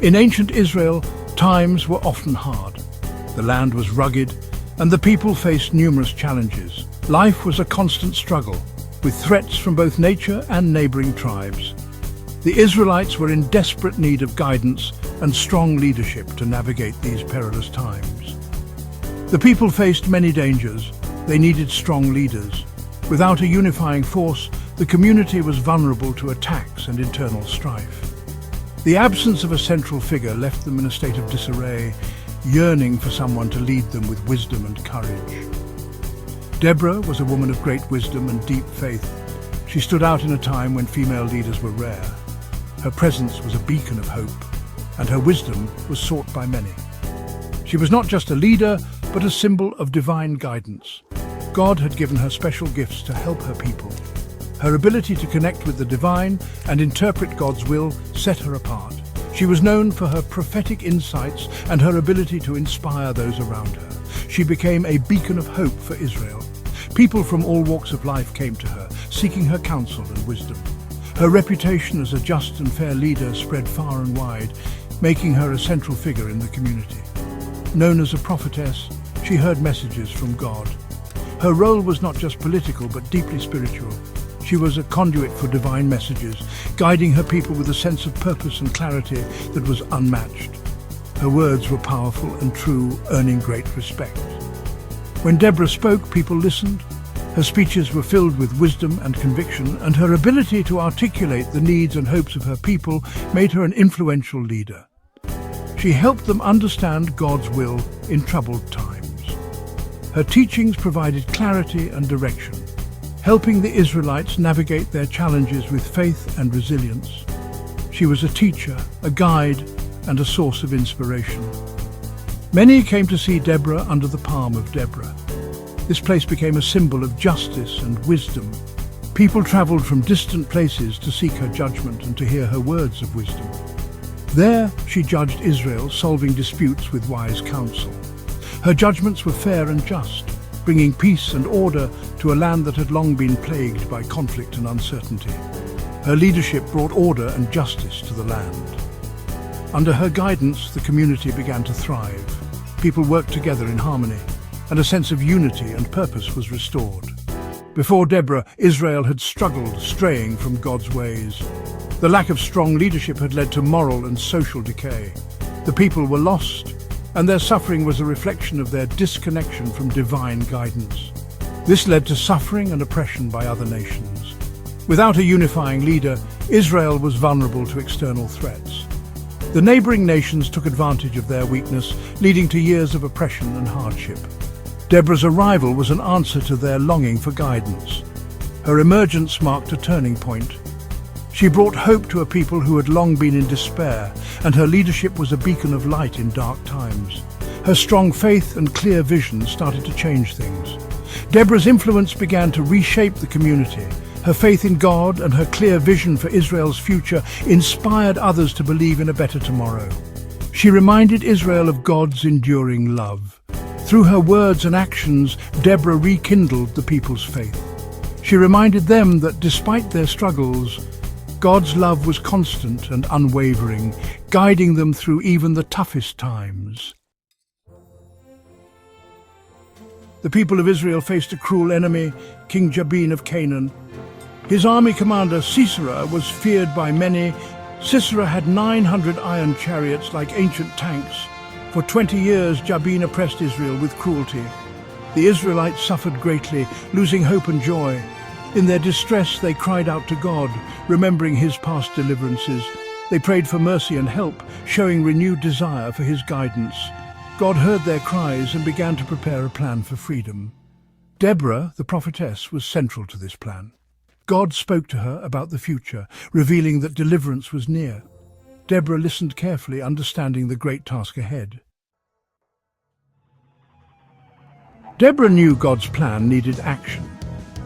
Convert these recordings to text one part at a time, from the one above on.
In ancient Israel, times were often hard. The land was rugged, and the people faced numerous challenges. Life was a constant struggle, with threats from both nature and neighboring tribes. The Israelites were in desperate need of guidance and strong leadership to navigate these perilous times. The people faced many dangers. They needed strong leaders. Without a unifying force, the community was vulnerable to attacks and internal strife. The absence of a central figure left them in a state of disarray, yearning for someone to lead them with wisdom and courage. Deborah was a woman of great wisdom and deep faith. She stood out in a time when female leaders were rare. Her presence was a beacon of hope, and her wisdom was sought by many. She was not just a leader, but a symbol of divine guidance. God had given her special gifts to help her people. Her ability to connect with the divine and interpret God's will set her apart. She was known for her prophetic insights and her ability to inspire those around her. She became a beacon of hope for Israel. People from all walks of life came to her, seeking her counsel and wisdom. Her reputation as a just and fair leader spread far and wide, making her a central figure in the community. Known as a prophetess, she heard messages from God. Her role was not just political, but deeply spiritual. She was a conduit for divine messages, guiding her people with a sense of purpose and clarity that was unmatched. Her words were powerful and true, earning great respect. When Deborah spoke, people listened. Her speeches were filled with wisdom and conviction, and her ability to articulate the needs and hopes of her people made her an influential leader. She helped them understand God's will in troubled times. Her teachings provided clarity and direction, helping the Israelites navigate their challenges with faith and resilience. She was a teacher, a guide, and a source of inspiration. Many came to see Deborah under the palm of Deborah. This place became a symbol of justice and wisdom. People traveled from distant places to seek her judgment and to hear her words of wisdom. There, she judged Israel, solving disputes with wise counsel. Her judgments were fair and just, bringing peace and order to a land that had long been plagued by conflict and uncertainty. Her leadership brought order and justice to the land. Under her guidance, the community began to thrive. People worked together in harmony, and a sense of unity and purpose was restored. Before Deborah, Israel had struggled, straying from God's ways. The lack of strong leadership had led to moral and social decay. The people were lost, and their suffering was a reflection of their disconnection from divine guidance. This led to suffering and oppression by other nations. Without a unifying leader, Israel was vulnerable to external threats. The neighboring nations took advantage of their weakness, leading to years of oppression and hardship. Deborah's arrival was an answer to their longing for guidance. Her emergence marked a turning point. She brought hope to a people who had long been in despair, and her leadership was a beacon of light in dark times. Her strong faith and clear vision started to change things. Deborah's influence began to reshape the community. Her faith in God and her clear vision for Israel's future inspired others to believe in a better tomorrow. She reminded Israel of God's enduring love. Through her words and actions, Deborah rekindled the people's faith. She reminded them that despite their struggles, God's love was constant and unwavering, guiding them through even the toughest times. The people of Israel faced a cruel enemy, King Jabin of Canaan. His army commander, Sisera, was feared by many. Sisera had 900 iron chariots like ancient tanks. For 20 years, Jabin oppressed Israel with cruelty. The Israelites suffered greatly, losing hope and joy. In their distress, they cried out to God, remembering his past deliverances. They prayed for mercy and help, showing renewed desire for his guidance. God heard their cries and began to prepare a plan for freedom. Deborah, the prophetess, was central to this plan. God spoke to her about the future, revealing that deliverance was near. Deborah listened carefully, understanding the great task ahead. Deborah knew God's plan needed action.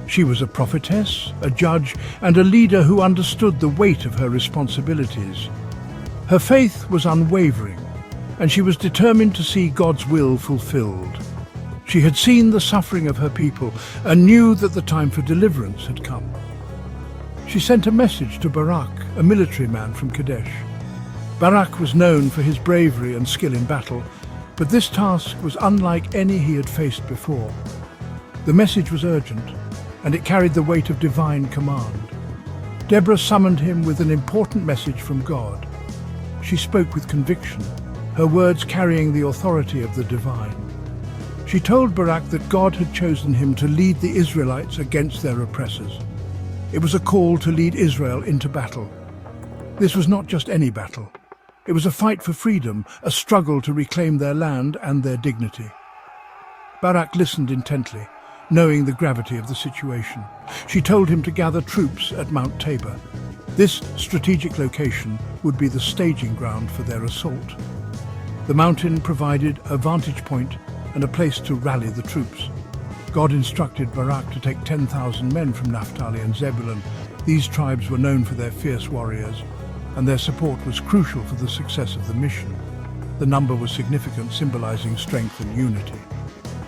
She was a prophetess, a judge, and a leader who understood the weight of her responsibilities. Her faith was unwavering, and she was determined to see God's will fulfilled. She had seen the suffering of her people and knew that the time for deliverance had come. She sent a message to Barak, a military man from Kadesh. Barak was known for his bravery and skill in battle, but this task was unlike any he had faced before. The message was urgent, and it carried the weight of divine command. Deborah summoned him with an important message from God. She spoke with conviction, her words carrying the authority of the divine. She told Barak that God had chosen him to lead the Israelites against their oppressors. It was a call to lead Israel into battle. This was not just any battle. It was a fight for freedom, a struggle to reclaim their land and their dignity. Barak listened intently, knowing the gravity of the situation. She told him to gather troops at Mount Tabor. This strategic location would be the staging ground for their assault. The mountain provided a vantage point and a place to rally the troops. God instructed Barak to take 10,000 men from Naphtali and Zebulun. These tribes were known for their fierce warriors, and their support was crucial for the success of the mission. The number was significant, symbolizing strength and unity.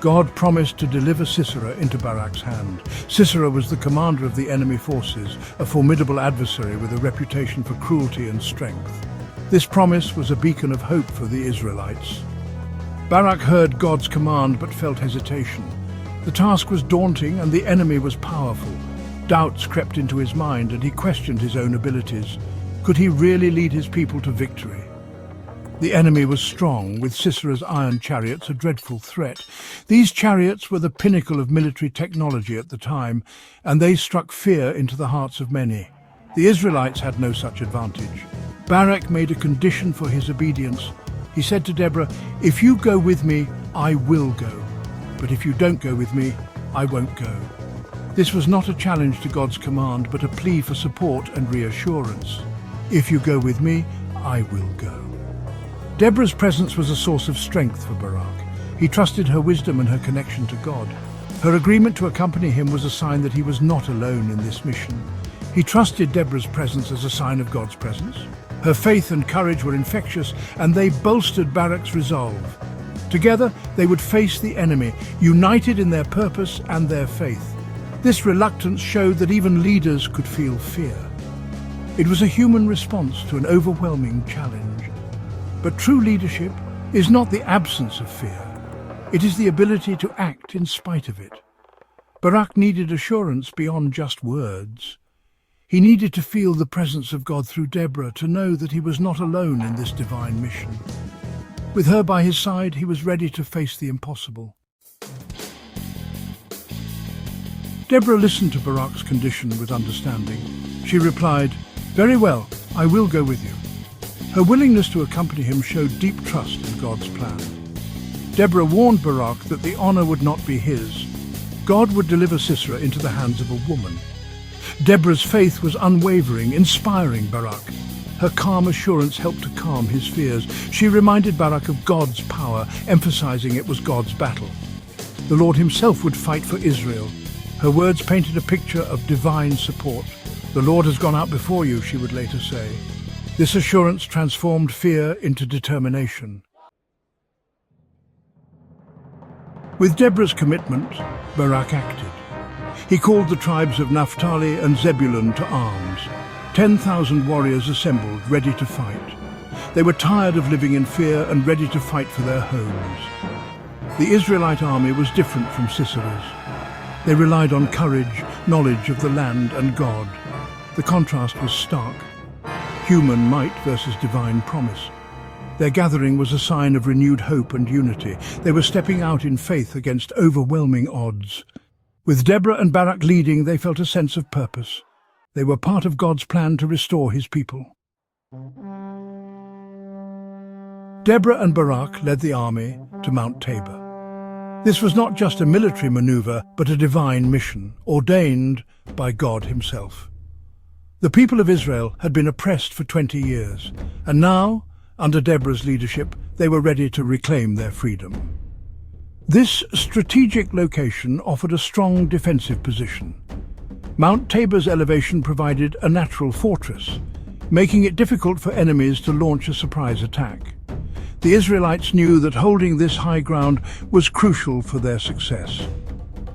God promised to deliver Sisera into Barak's hand. Sisera was the commander of the enemy forces, a formidable adversary with a reputation for cruelty and strength. This promise was a beacon of hope for the Israelites. Barak heard God's command but felt hesitation. The task was daunting and the enemy was powerful. Doubts crept into his mind and he questioned his own abilities. Could he really lead his people to victory? The enemy was strong, with Sisera's iron chariots a dreadful threat. These chariots were the pinnacle of military technology at the time, and they struck fear into the hearts of many. The Israelites had no such advantage. Barak made a condition for his obedience. He said to Deborah, "If you go with me, I will go. But if you don't go with me, I won't go." This was not a challenge to God's command, but a plea for support and reassurance. If you go with me, I will go. Deborah's presence was a source of strength for Barak. He trusted her wisdom and her connection to God. Her agreement to accompany him was a sign that he was not alone in this mission. He trusted Deborah's presence as a sign of God's presence. Her faith and courage were infectious, and they bolstered Barak's resolve. Together, they would face the enemy, united in their purpose and their faith. This reluctance showed that even leaders could feel fear. It was a human response to an overwhelming challenge. But true leadership is not the absence of fear. It is the ability to act in spite of it. Barak needed assurance beyond just words. He needed to feel the presence of God through Deborah, to know that he was not alone in this divine mission. With her by his side, he was ready to face the impossible. Deborah listened to Barak's condition with understanding. She replied, "Very well, I will go with you." Her willingness to accompany him showed deep trust in God's plan. Deborah warned Barak that the honor would not be his. God would deliver Sisera into the hands of a woman. Deborah's faith was unwavering, inspiring Barak. Her calm assurance helped to calm his fears. She reminded Barak of God's power, emphasizing it was God's battle. The Lord himself would fight for Israel. Her words painted a picture of divine support. "The Lord has gone out before you," she would later say. This assurance transformed fear into determination. With Deborah's commitment, Barak acted. He called the tribes of Naphtali and Zebulun to arms. 10,000 warriors assembled, ready to fight. They were tired of living in fear and ready to fight for their homes. The Israelite army was different from Sisera's. They relied on courage, knowledge of the land and God. The contrast was stark. Human might versus divine promise. Their gathering was a sign of renewed hope and unity. They were stepping out in faith against overwhelming odds. With Deborah and Barak leading, they felt a sense of purpose. They were part of God's plan to restore his people. Deborah and Barak led the army to Mount Tabor. This was not just a military maneuver, but a divine mission, ordained by God himself. The people of Israel had been oppressed for 20 years, and now, under Deborah's leadership, they were ready to reclaim their freedom. This strategic location offered a strong defensive position. Mount Tabor's elevation provided a natural fortress, making it difficult for enemies to launch a surprise attack. The Israelites knew that holding this high ground was crucial for their success.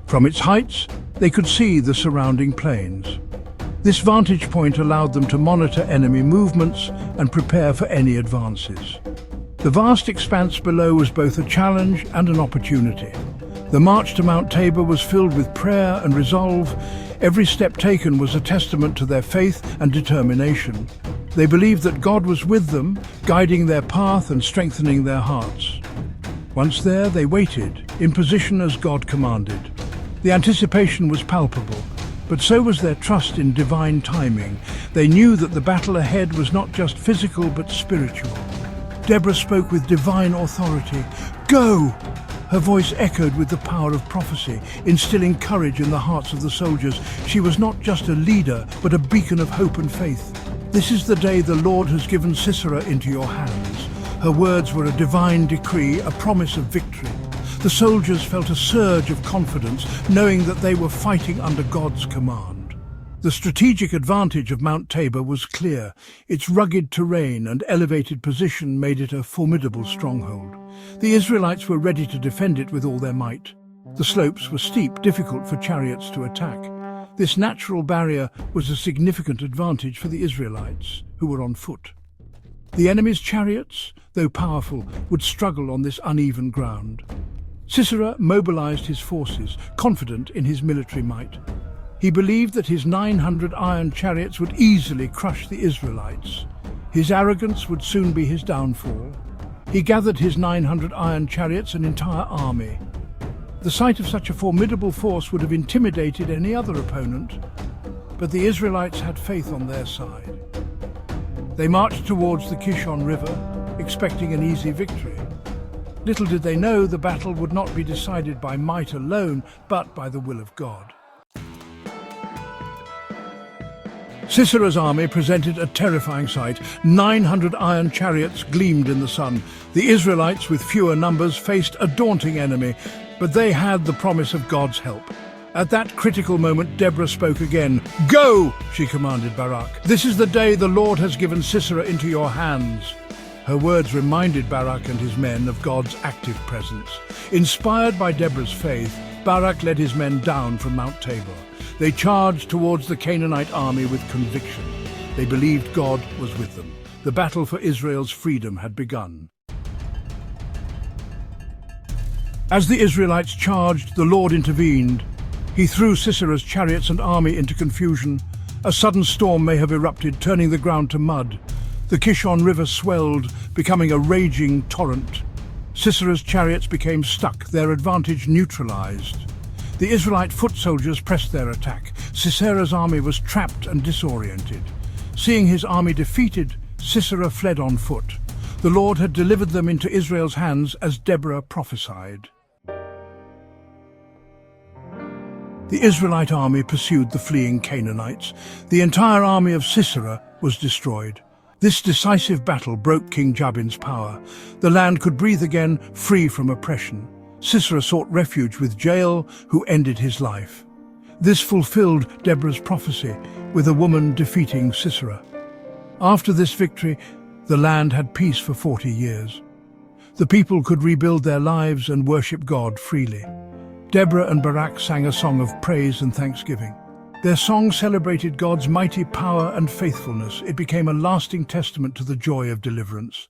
From its heights, they could see the surrounding plains. This vantage point allowed them to monitor enemy movements and prepare for any advances. The vast expanse below was both a challenge and an opportunity. The march to Mount Tabor was filled with prayer and resolve. Every step taken was a testament to their faith and determination. They believed that God was with them, guiding their path and strengthening their hearts. Once there, they waited, in position as God commanded. The anticipation was palpable, but so was their trust in divine timing. They knew that the battle ahead was not just physical but spiritual. Deborah spoke with divine authority. "Go!" Her voice echoed with the power of prophecy, instilling courage in the hearts of the soldiers. She was not just a leader, but a beacon of hope and faith. "This is the day the Lord has given Sisera into your hands." Her words were a divine decree, a promise of victory. The soldiers felt a surge of confidence, knowing that they were fighting under God's command. The strategic advantage of Mount Tabor was clear. Its rugged terrain and elevated position made it a formidable stronghold. The Israelites were ready to defend it with all their might. The slopes were steep, difficult for chariots to attack. This natural barrier was a significant advantage for the Israelites, who were on foot. The enemy's chariots, though powerful, would struggle on this uneven ground. Sisera mobilized his forces, confident in his military might. He believed that his 900 iron chariots would easily crush the Israelites. His arrogance would soon be his downfall. He gathered his 900 iron chariots, an entire army. The sight of such a formidable force would have intimidated any other opponent, but the Israelites had faith on their side. They marched towards the Kishon River, expecting an easy victory. Little did they know the battle would not be decided by might alone, but by the will of God. Sisera's army presented a terrifying sight. 900 iron chariots gleamed in the sun. The Israelites, with fewer numbers, faced a daunting enemy, but they had the promise of God's help. At that critical moment, Deborah spoke again. "Go!" she commanded Barak. "This is the day the Lord has given Sisera into your hands." Her words reminded Barak and his men of God's active presence. Inspired by Deborah's faith, Barak led his men down from Mount Tabor. They charged towards the Canaanite army with conviction. They believed God was with them. The battle for Israel's freedom had begun. As the Israelites charged, the Lord intervened. He threw Sisera's chariots and army into confusion. A sudden storm may have erupted, turning the ground to mud. The Kishon River swelled, becoming a raging torrent. Sisera's chariots became stuck, their advantage neutralized. The Israelite foot soldiers pressed their attack. Sisera's army was trapped and disoriented. Seeing his army defeated, Sisera fled on foot. The Lord had delivered them into Israel's hands as Deborah prophesied. The Israelite army pursued the fleeing Canaanites. The entire army of Sisera was destroyed. This decisive battle broke King Jabin's power. The land could breathe again, free from oppression. Sisera sought refuge with Jael, who ended his life. This fulfilled Deborah's prophecy, with a woman defeating Sisera. After this victory, the land had peace for 40 years. The people could rebuild their lives and worship God freely. Deborah and Barak sang a song of praise and thanksgiving. Their song celebrated God's mighty power and faithfulness. It became a lasting testament to the joy of deliverance.